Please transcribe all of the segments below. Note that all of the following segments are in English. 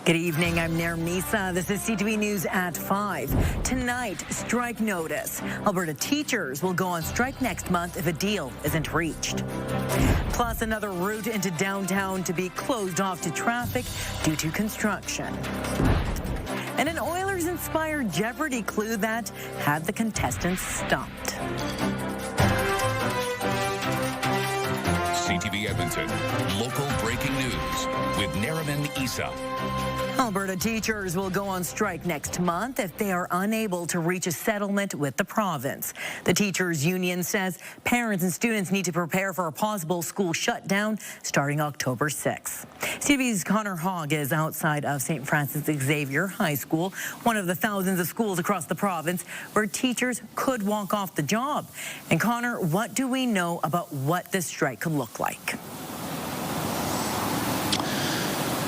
Good evening, I'm Misa. This is CTV News at 5. Tonight, strike notice. Alberta teachers will go on strike next month if a deal isn't reached. Plus, another route into downtown to be closed off to traffic due to construction. And an Oilers-inspired Jeopardy clue that had the contestants stumped. CTV Edmonton, local breaking news with Nariman Isa. Alberta teachers will go on strike next month if they are unable to reach a settlement with the province. The teachers' union says parents and students need to prepare for a possible school shutdown starting October 6th. CTV's Connor Hogg is outside of St. Francis Xavier High School, one of the thousands of schools across the province where teachers could walk off the job. And Connor, what do we know about what this strike could look like?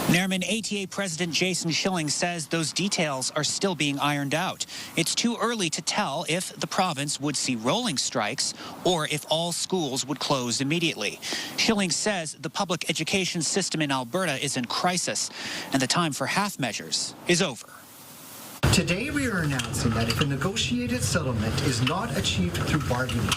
Nariman, ATA President Jason Schilling says those details are still being ironed out. It's too early to tell if the province would see rolling strikes or if all schools would close immediately. Schilling says the public education system in Alberta is in crisis and the time for half measures is over. Today we are announcing that if a negotiated settlement is not achieved through bargaining,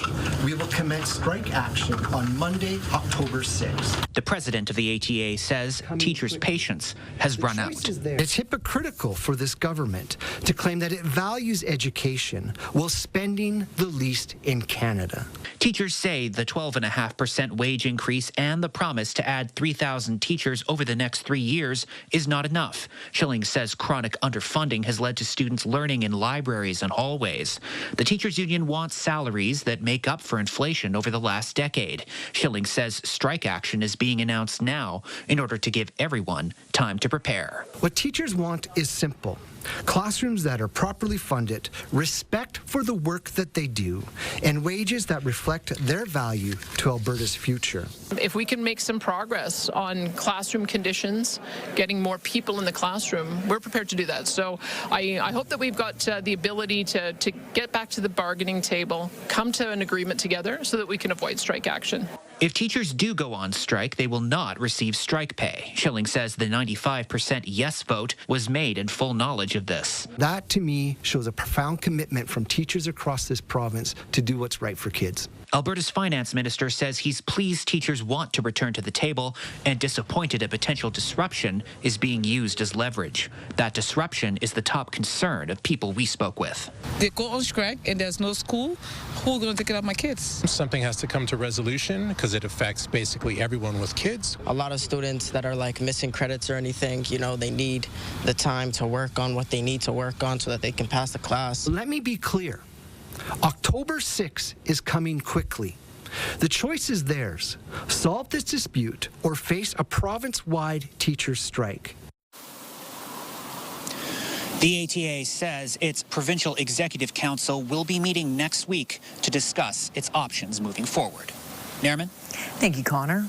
we will commence strike action on Monday, October 6th. The president of the ATA says teachers' patience has run out. It's hypocritical for this government to claim that it values education while spending the least in Canada. Teachers say the 12.5% wage increase and the promise to add 3,000 teachers over the next 3 years is not enough. Schilling says chronic underfunding has led to students learning in libraries and hallways. The teachers' union wants salaries that make up for inflation over the last decade. Schilling says strike action is being announced now in order to give everyone time to prepare. What teachers want is simple. Classrooms that are properly funded, respect for the work that they do, and wages that reflect their value to Alberta's future. If we can make some progress on classroom conditions, getting more people in the classroom, we're prepared to do that. So I hope that we've got the ability to get back to the bargaining table, come to an agreement together so that we can avoid strike action. If teachers do go on strike, they will not receive strike pay. Schilling says the 95% yes vote was made in full knowledge of this. That, to me, shows a profound commitment from teachers across this province to do what's right for kids. Alberta's finance minister says he's pleased teachers want to return to the table and disappointed a potential disruption is being used as leverage. That disruption is the top concern of people we spoke with. They go on strike and there's no school. Who's going to take care of my kids? Something has to come to resolution because it affects basically everyone with kids. A lot of students that are like missing credits or anything, you know, they need the time to work on what they need to work on so that they can pass the class. Let me be clear. October 6th is coming quickly. The choice is theirs. Solve this dispute or face a province-wide teacher strike. The ATA says its Provincial Executive Council will be meeting next week to discuss its options moving forward. Nariman? Thank you, Connor.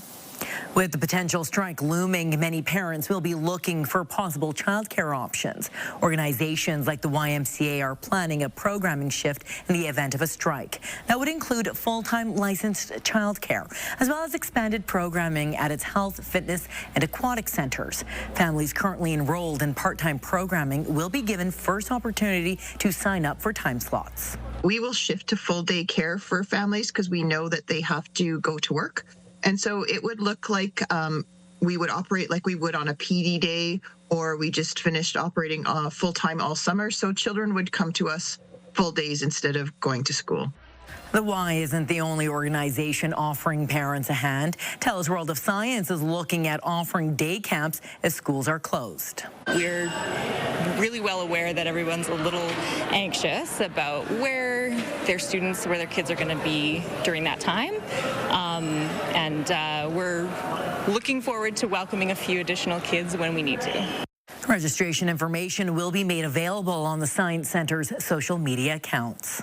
With the potential strike looming, many parents will be looking for possible childcare options. Organizations like the YMCA are planning a programming shift in the event of a strike. That would include full-time licensed childcare, as well as expanded programming at its health, fitness, and aquatic centers. Families currently enrolled in part-time programming will be given first opportunity to sign up for time slots. We will shift to full-day care for families because we know that they have to go to work. And so it would look like we would operate like we would on a PD day, or we just finished operating full-time all summer. So children would come to us full days instead of going to school. The Y isn't the only organization offering parents a hand. TELUS World of Science is looking at offering day camps as schools are closed. We're really well aware that everyone's a little anxious about where their kids are going to be during that time. We're looking forward to welcoming a few additional kids when we need to. Registration information will be made available on the Science Center's social media accounts.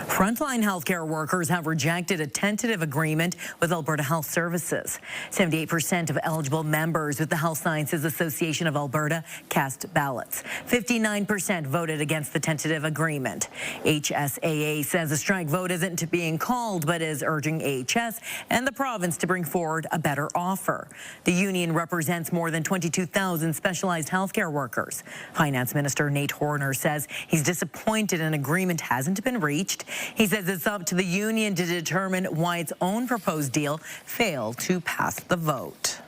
Frontline healthcare workers have rejected a tentative agreement with Alberta Health Services. 78% of eligible members with the Health Sciences Association of Alberta cast ballots. 59% voted against the tentative agreement. HSAA says the strike vote isn't being called, but is urging AHS and the province to bring forward a better offer. The union represents more than 22,000 specialized healthcare workers. Finance Minister Nate Horner says he's disappointed an agreement hasn't been reached. He says it's up to the union to determine why its own proposed deal failed to pass the vote.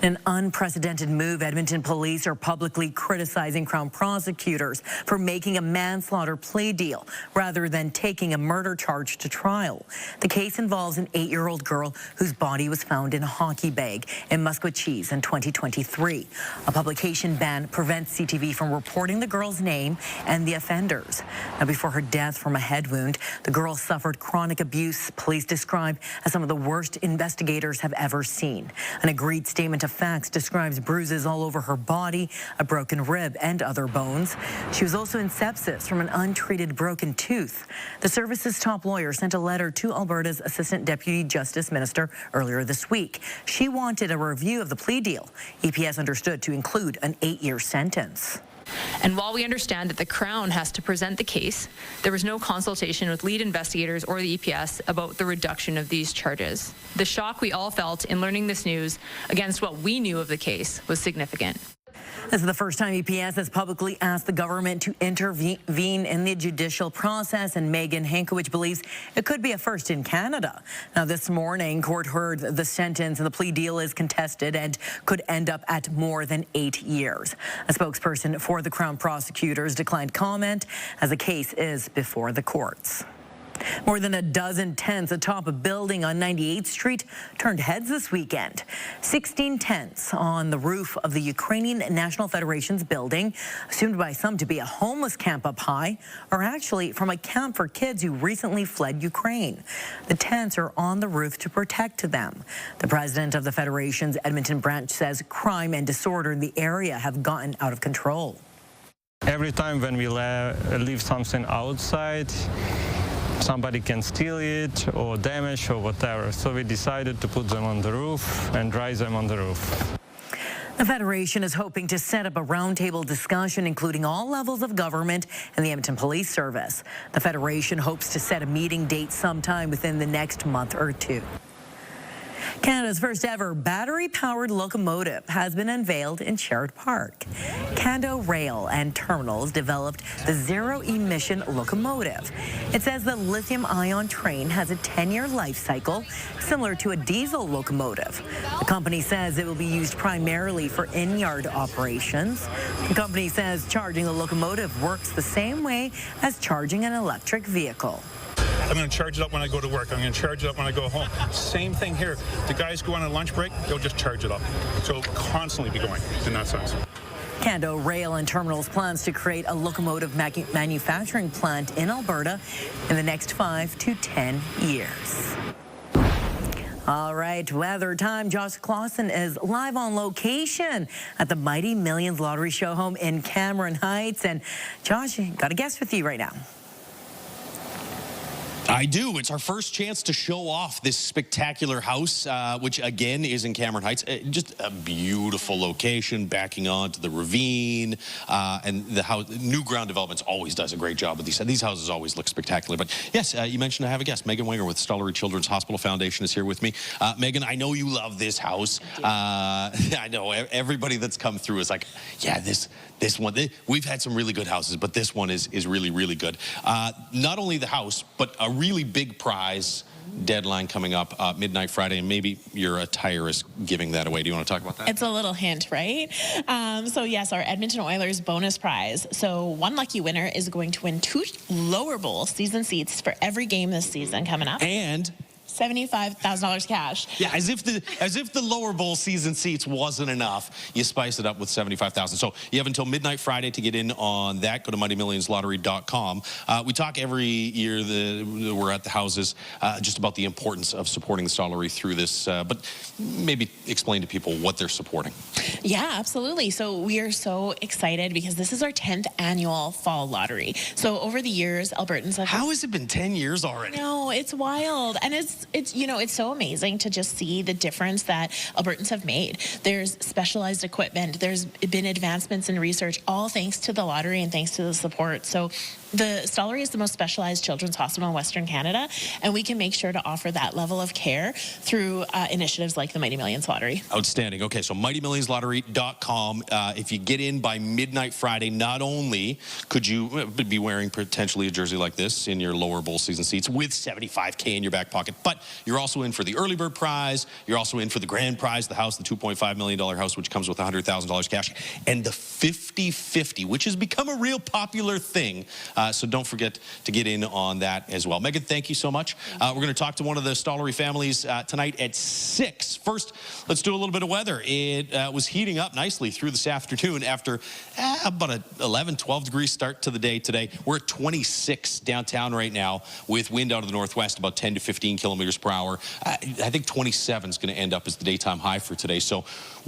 In an unprecedented move, Edmonton police are publicly criticizing Crown prosecutors for making a manslaughter plea deal rather than taking a murder charge to trial. The case involves an 8-year-old girl whose body was found in a hockey bag in Muskwachees in 2023. A publication ban prevents CTV from reporting the girl's name and the offenders. Now, before her death from a head wound, the girl suffered chronic abuse police describe as some of the worst investigators have ever seen. An agreed statement of facts describes bruises all over her body, a broken rib, and other bones. She was also in sepsis from an untreated broken tooth. The service's top lawyer sent a letter to Alberta's Assistant Deputy Justice Minister earlier this week. She wanted a review of the plea deal. EPS understood to include an 8-year sentence. And while we understand that the Crown has to present the case, there was no consultation with lead investigators or the EPS about the reduction of these charges. The shock we all felt in learning this news against what we knew of the case was significant. This is the first time EPS has publicly asked the government to intervene in the judicial process, and Megan Hankiewicz believes it could be a first in Canada. Now, this morning, court heard the sentence, and the plea deal is contested and could end up at more than 8 years. A spokesperson for the Crown prosecutors declined comment as the case is before the courts. More than a dozen tents atop a building on 98th Street turned heads this weekend. 16 tents on the roof of the Ukrainian National Federation's building, assumed by some to be a homeless camp up high, are actually from a camp for kids who recently fled Ukraine. The tents are on the roof to protect them. The president of the Federation's Edmonton branch says crime and disorder in the area have gotten out of control. Every time when we leave something outside, somebody can steal it or damage or whatever. So we decided to put them on the roof and dry them on the roof. The Federation is hoping to set up a roundtable discussion including all levels of government and the Edmonton Police Service. The Federation hopes to set a meeting date sometime within the next month or two. Canada's first ever battery-powered locomotive has been unveiled in Sherwood Park. Canada Rail and Terminals developed the Zero-emission locomotive. It says the lithium-ion train has a 10-year life cycle, similar to a diesel locomotive. The company says it will be used primarily for in-yard operations. The company says charging the locomotive works the same way as charging an electric vehicle. I'm going to charge it up when I go to work. I'm going to charge it up when I go home. Same thing here. The guys go on a lunch break, they'll just charge it up. So it'll constantly be going in that sense. Canada Rail and Terminals plans to create a locomotive manufacturing plant in Alberta in the next 5 to 10 years. All right, weather time. Josh Clausen is live on location at the Mighty Millions Lottery Show home in Cameron Heights. And Josh, got a guest with you right now. I do. It's our first chance to show off this spectacular house, which again is in Cameron Heights. Just a beautiful location, backing onto the ravine, and the house. New Ground Developments always does a great job with these. These houses always look spectacular. But yes, you mentioned I have a guest. Megan Winger with Stollery Children's Hospital Foundation is here with me. Megan, I know you love this house. I know everybody that's come through is like, yeah, this one. We've had some really good houses, but this one is really, really good. Not only the house, but a really big prize deadline coming up midnight Friday, and maybe your attire is giving that away. Do you want to talk about that? It's a little hint, right? So yes, our Edmonton Oilers bonus prize. So one lucky winner is going to win 2 lower bowl season seats for every game this season coming up. And $75,000 cash. Yeah, as if the lower bowl season seats wasn't enough, you spice it up with $75,000. So you have until midnight Friday to get in on that. Go to MightyMillionsLottery.com. We talk every year that we're at the houses just about the importance of supporting the Stollery through this, but maybe explain to people what they're supporting. Yeah, absolutely. So we are so excited because this is our 10th annual fall lottery. So over the years, Albertans have... How has it been 10 years already? No, it's wild. And it's you know, it's so amazing to just see the difference that Albertans have made. There's specialized equipment. There's been advancements in research, all thanks to the lottery and thanks to the support. So the Stollery is the most specialized children's hospital in Western Canada, and we can make sure to offer that level of care through initiatives like the Mighty Millions Lottery. Outstanding. Okay, so MightyMillionsLottery.com. If you get in by midnight Friday, not only could you be wearing potentially a jersey like this in your lower bowl season seats with $75K in your back pocket, but you're also in for the early bird prize. You're also in for the grand prize, the house, the $2.5 million house, which comes with $100,000 cash, and the 50-50, which has become a real popular thing. So don't forget to get in on that as well. Megan, thank you so much. We're going to talk to one of the Stollery families tonight at 6. First, let's do a little bit of weather. It was heating up nicely through this afternoon after about an 11, 12 degree start to the day today. We're at 26 downtown right now with wind out of the northwest about 10 to 15 kilometers per hour. I think 27 is going to end up as the daytime high for today. So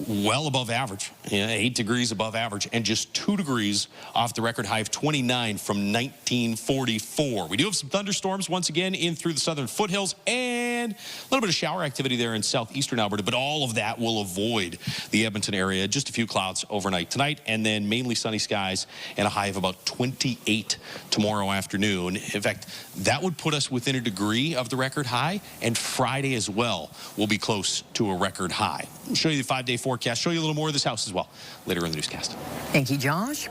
well above average, 8 degrees above average, and just 2 degrees off the record high of 29 from 1944. We do have some thunderstorms once again in through the southern foothills and a little bit of shower activity there in southeastern Alberta, but all of that will avoid the Edmonton area. Just a few clouds overnight tonight, and then mainly sunny skies and a high of about 28 tomorrow afternoon. In fact, that would put us within a degree of the record high, and Friday as well will be close to a record high. I'll show you the 5-day forecast, show you a little more of this house as well later in the newscast. Thank you, Josh.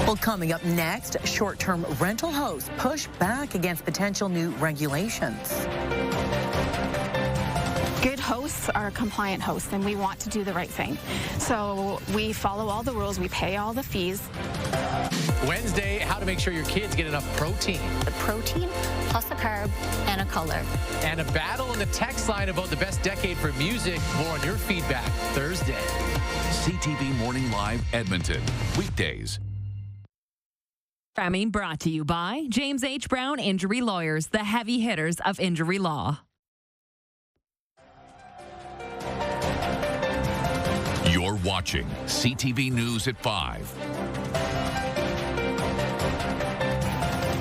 Well, coming up next, short-term rental hosts push back against potential new regulations. Good hosts are compliant hosts, and we want to do the right thing. So we follow all the rules, we pay all the fees. Wednesday, how to make sure your kids get enough protein. The protein plus a carb and a color. And a battle in the text line about the best decade for music. More on your feedback Thursday. CTV Morning Live Edmonton. Weekdays. Programming brought to you by James H. Brown Injury Lawyers, the heavy hitters of injury law. You're watching CTV News at 5.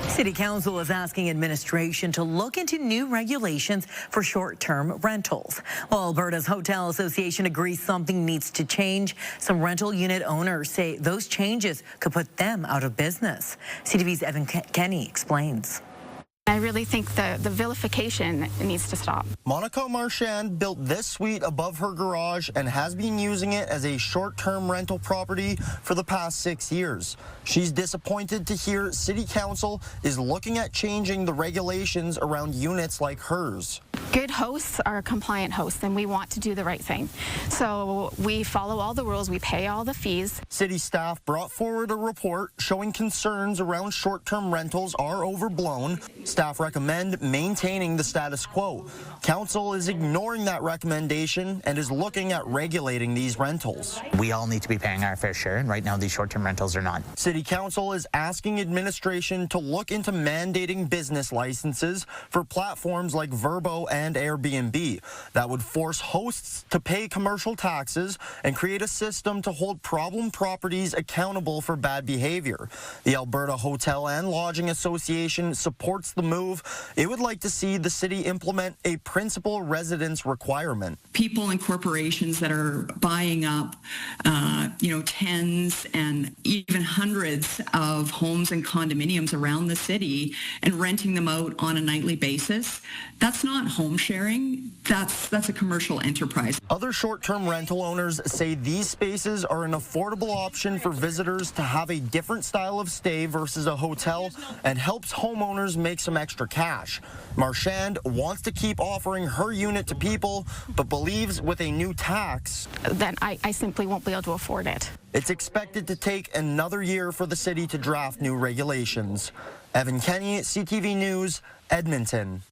City Council is asking administration to look into new regulations for short-term rentals. While Alberta's Hotel Association agrees something needs to change, some rental unit owners say those changes could put them out of business. CTV's Evan Kenny explains. I really think the vilification needs to stop. Monica Marchand built this suite above her garage and has been using it as a short-term rental property for the past 6 years. She's disappointed to hear City Council is looking at changing the regulations around units like hers. Good hosts are compliant hosts, and we want to do the right thing. So we follow all the rules, we pay all the fees. City staff brought forward a report showing concerns around short-term rentals are overblown. Staff recommend maintaining the status quo. Council is ignoring that recommendation and is looking at regulating these rentals. We all need to be paying our fair share, and right now these short-term rentals are not. City Council is asking administration to look into mandating business licenses for platforms like Vrbo and Airbnb. That would force hosts to pay commercial taxes and create a system to hold problem properties accountable for bad behavior. The Alberta Hotel and Lodging Association supports the move. It would like to see the city implement a principal residence requirement. People and corporations that are buying up, tens and even hundreds of homes and condominiums around the city and renting them out on a nightly basis. That's not home sharing. That's a commercial enterprise. Other short-term rental owners say these spaces are an affordable option for visitors to have a different style of stay versus a hotel and helps homeowners make some extra cash. Marchand wants to keep offering her unit to people, but believes with a new tax, then I simply won't be able to afford it. It's expected to take another year for the city to draft new regulations. Evan Kenny, CTV News, Edmonton.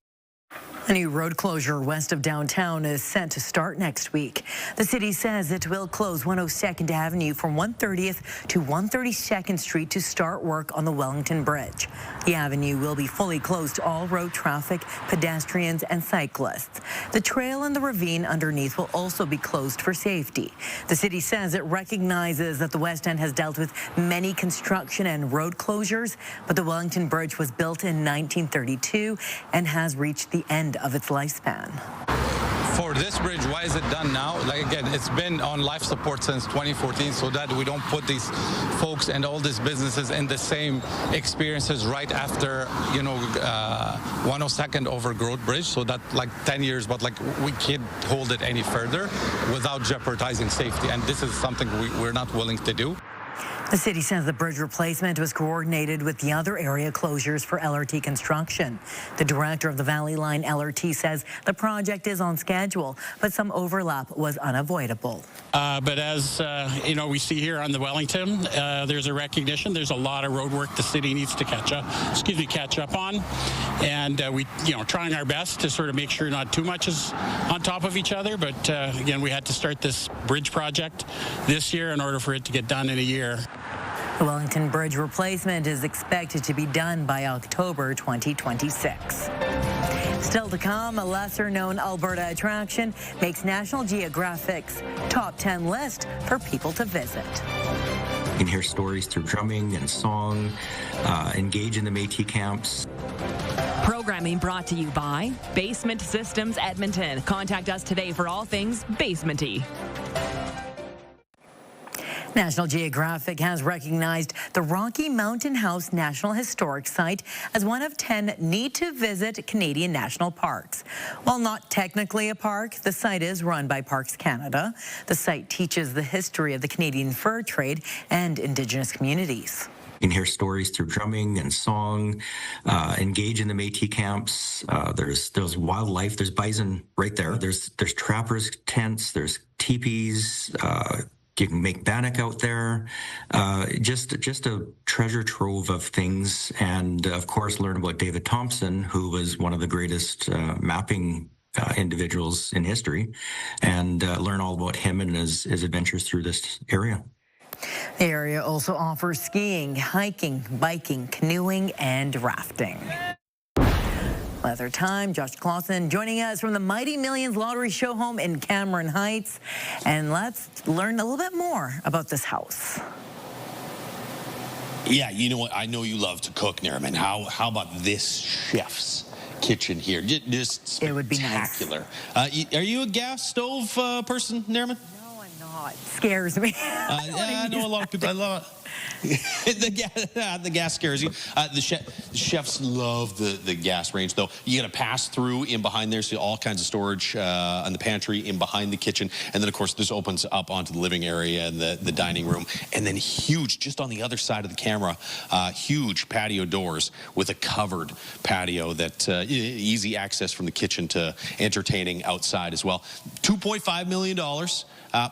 A new road closure west of downtown is set to start next week. The city says it will close 102nd Avenue from 130th to 132nd Street to start work on the Wellington Bridge. The avenue will be fully closed to all road traffic, pedestrians and cyclists. The trail and the ravine underneath will also be closed for safety. The city says it recognizes that the West End has dealt with many construction and road closures, but the Wellington Bridge was built in 1932 and has reached the end of its lifespan. For this bridge, why is it done now? Like again, it's been on life support since 2014 so that we don't put these folks and all these businesses in the same experiences right after, 102nd overgrowth bridge, so that like 10 years, but like we can't hold it any further without jeopardizing safety. And this is something we're not willing to do. The city says the bridge replacement was coordinated with the other area closures for LRT construction. The director of the Valley Line LRT says the project is on schedule, but some overlap was unavoidable. But as we see here on the Wellington, there's a recognition. There's a lot of road work the city needs to catch up on, and we trying our best to sort of make sure not too much is on top of each other. But again, we had to start this bridge project this year in order for it to get done in a year. The Wellington Bridge replacement is expected to be done by October 2026. Still to come, a lesser-known Alberta attraction makes National Geographic's top 10 list for people to visit. You can hear stories through drumming and song, engage in the Métis camps. Programming brought to you by Basement Systems Edmonton. Contact us today for all things basement-y. National Geographic has recognized the Rocky Mountain House National Historic Site as one of 10 need-to-visit Canadian national parks. While not technically a park, the site is run by Parks Canada. The site teaches the history of the Canadian fur trade and Indigenous communities. You can hear stories through drumming and song, engage in the Métis camps. There's wildlife. There's bison right there. There's trappers' tents. There's teepees. You can make bannock out there. Just a treasure trove of things. And, of course, learn about David Thompson, who was one of the greatest mapping individuals in history, and learn all about him and his adventures through this area. The area also offers skiing, hiking, biking, canoeing, and rafting. Weather time, Josh Clausen joining us from the Mighty Millions Lottery Show home in Cameron Heights. And let's learn a little bit more about this house. Yeah, you know what? I know you love to cook, Nariman. How about this chef's kitchen here? Just spectacular. It would be nice. Are you a gas stove person, Nariman? No, I'm not. It scares me. I know a lot of people. I love it. The gas scares you. The chefs love the gas range, though. You got to pass through in behind there, so all kinds of storage in the pantry in behind the kitchen. And then, of course, this opens up onto the living area and the dining room. And then huge, just on the other side of the camera, huge patio doors with a covered patio that easy access from the kitchen to entertaining outside as well. $2.5 million.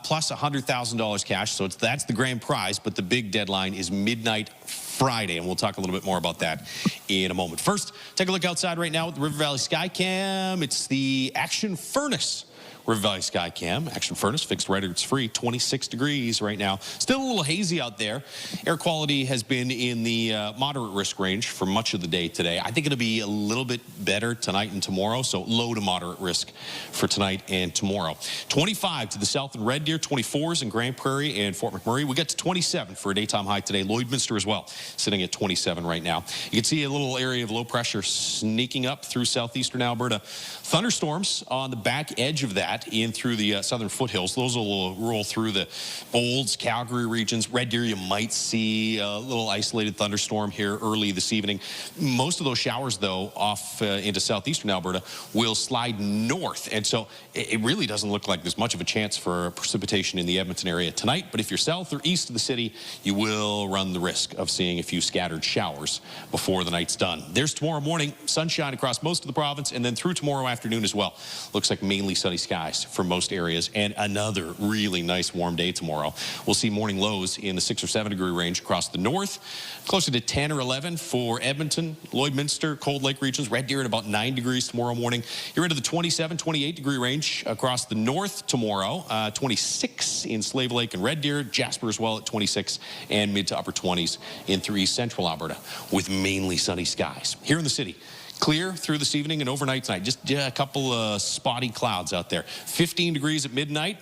Plus $100,000 cash, so that's the grand prize, but the big deadline is midnight Friday, and we'll talk a little bit more about that in a moment. First, take a look outside right now with the River Valley Skycam. It's the Action Furnace River Valley Skycam. Action Furnace, fixed right, it's free, 26 degrees right now. Still a little hazy out there. Air quality has been in the moderate risk range for much of the day today. I think it'll be a little bit better tonight and tomorrow, so low to moderate risk for tonight and tomorrow. 25 to the south in Red Deer, 24s in Grand Prairie and Fort McMurray. We get to 27 for a daytime high today. Lloydminster as well, sitting at 27 right now. You can see a little area of low pressure sneaking up through southeastern Alberta. Thunderstorms on the back edge of that in through the southern foothills. Those will roll through the Olds, Calgary regions. Red Deer, you might see a little isolated thunderstorm here early this evening. Most of those showers, though, off into southeastern Alberta will slide north. And so it really doesn't look like there's much of a chance for precipitation in the Edmonton area tonight. But if you're south or east of the city, you will run the risk of seeing a few scattered showers before the night's done. There's tomorrow morning, sunshine across most of the province, and then through tomorrow afternoon as well. Looks like mainly sunny skies skies for most areas, and another really nice warm day tomorrow. We'll see morning lows in the 6 or 7 degree range across the north, closer to 10 or 11 for Edmonton, Lloydminster, Cold Lake regions. Red Deer at about 9 degrees tomorrow morning. You're into the 27, 28 degree range across the north tomorrow. 26 in Slave Lake and Red Deer. Jasper as well at 26, and mid to upper 20s in through east central Alberta with mainly sunny skies. Here in the city, clear through this evening and overnight tonight. Just a couple of spotty clouds out there. 15 degrees at midnight,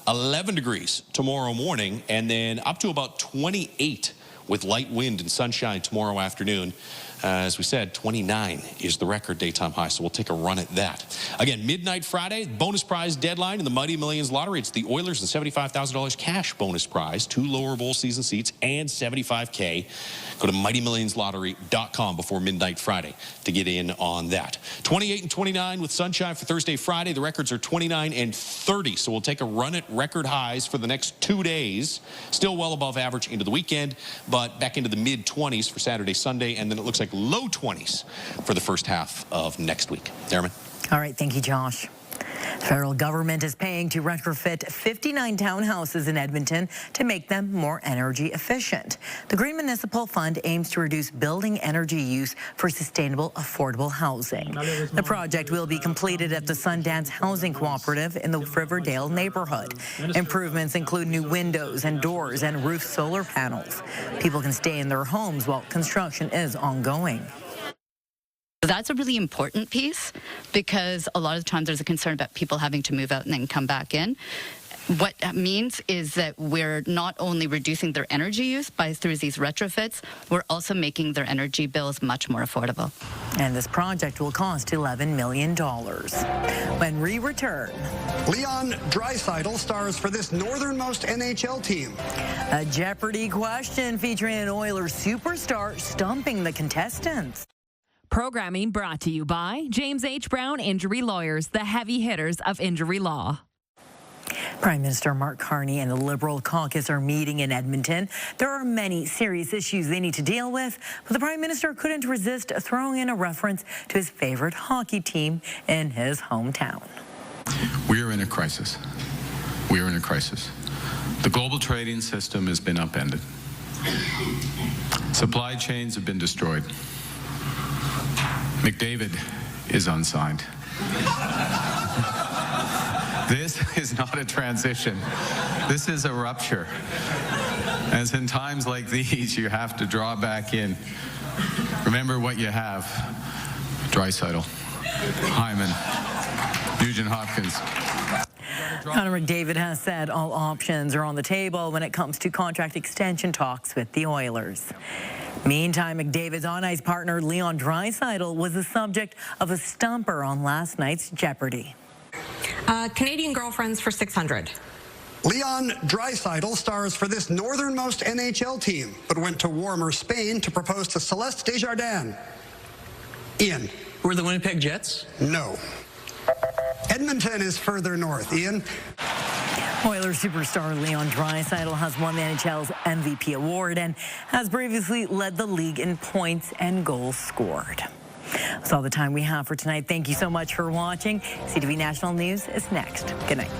11 degrees tomorrow morning, and then up to about 28 with light wind and sunshine tomorrow afternoon. As we said, 29 is the record daytime high, so we'll take a run at that. Again, midnight Friday, bonus prize deadline in the Mighty Millions lottery. It's the Oilers and $75,000 cash bonus prize, 2 lower bowl season seats, and $75K. Go to mightymillionslottery.com before midnight Friday to get in on that. 28 and 29 with sunshine for Thursday, Friday. The records are 29 and 30, so we'll take a run at record highs for the next 2 days. Still well above average into the weekend, but back into the mid-20s for Saturday, Sunday, and then it looks like low 20s for the first half of next week. Darren. All right, thank you, Josh. The federal government is paying to retrofit 59 townhouses in Edmonton to make them more energy efficient. The Green Municipal Fund aims to reduce building energy use for sustainable, affordable housing. The project will be completed at the Sundance Housing Cooperative in the Riverdale neighborhood. Improvements include new windows and doors and roof solar panels. People can stay in their homes while construction is ongoing. That's a really important piece because a lot of times there's a concern about people having to move out and then come back in. What that means is that we're not only reducing their energy use through these retrofits, we're also making their energy bills much more affordable. And this project will cost $11 million. When we return, Leon Draisaitl stars for this northernmost NHL team. A Jeopardy question featuring an Oilers superstar stumping the contestants. Programming brought to you by James H. Brown Injury Lawyers, the heavy hitters of injury law. Prime Minister Mark Carney and the Liberal caucus are meeting in Edmonton. There are many serious issues they need to deal with, but the Prime Minister couldn't resist throwing in a reference to his favorite hockey team in his hometown. We are in a crisis. We are in a crisis. The global trading system has been upended. Supply chains have been destroyed. McDavid is unsigned. This is not a transition. This is a rupture. As in times like these, you have to draw back in. Remember what you have. Draisaitl, Hyman, Nugent Hopkins. Connor McDavid has said all options are on the table when it comes to contract extension talks with the Oilers. Meantime, McDavid's on-ice partner Leon Draisaitl was the subject of a stumper on last night's Jeopardy. Canadian girlfriends for 600. Leon Draisaitl stars for this northernmost NHL team, but went to warmer Spain to propose to Celeste Desjardins. Ian. Who are the Winnipeg Jets? No. Edmonton is further north. Ian. Oilers superstar Leon Draisaitl has won the NHL's MVP award and has previously led the league in points and goals scored. That's all the time we have for tonight. Thank you so much for watching. CTV National News is next. Good night.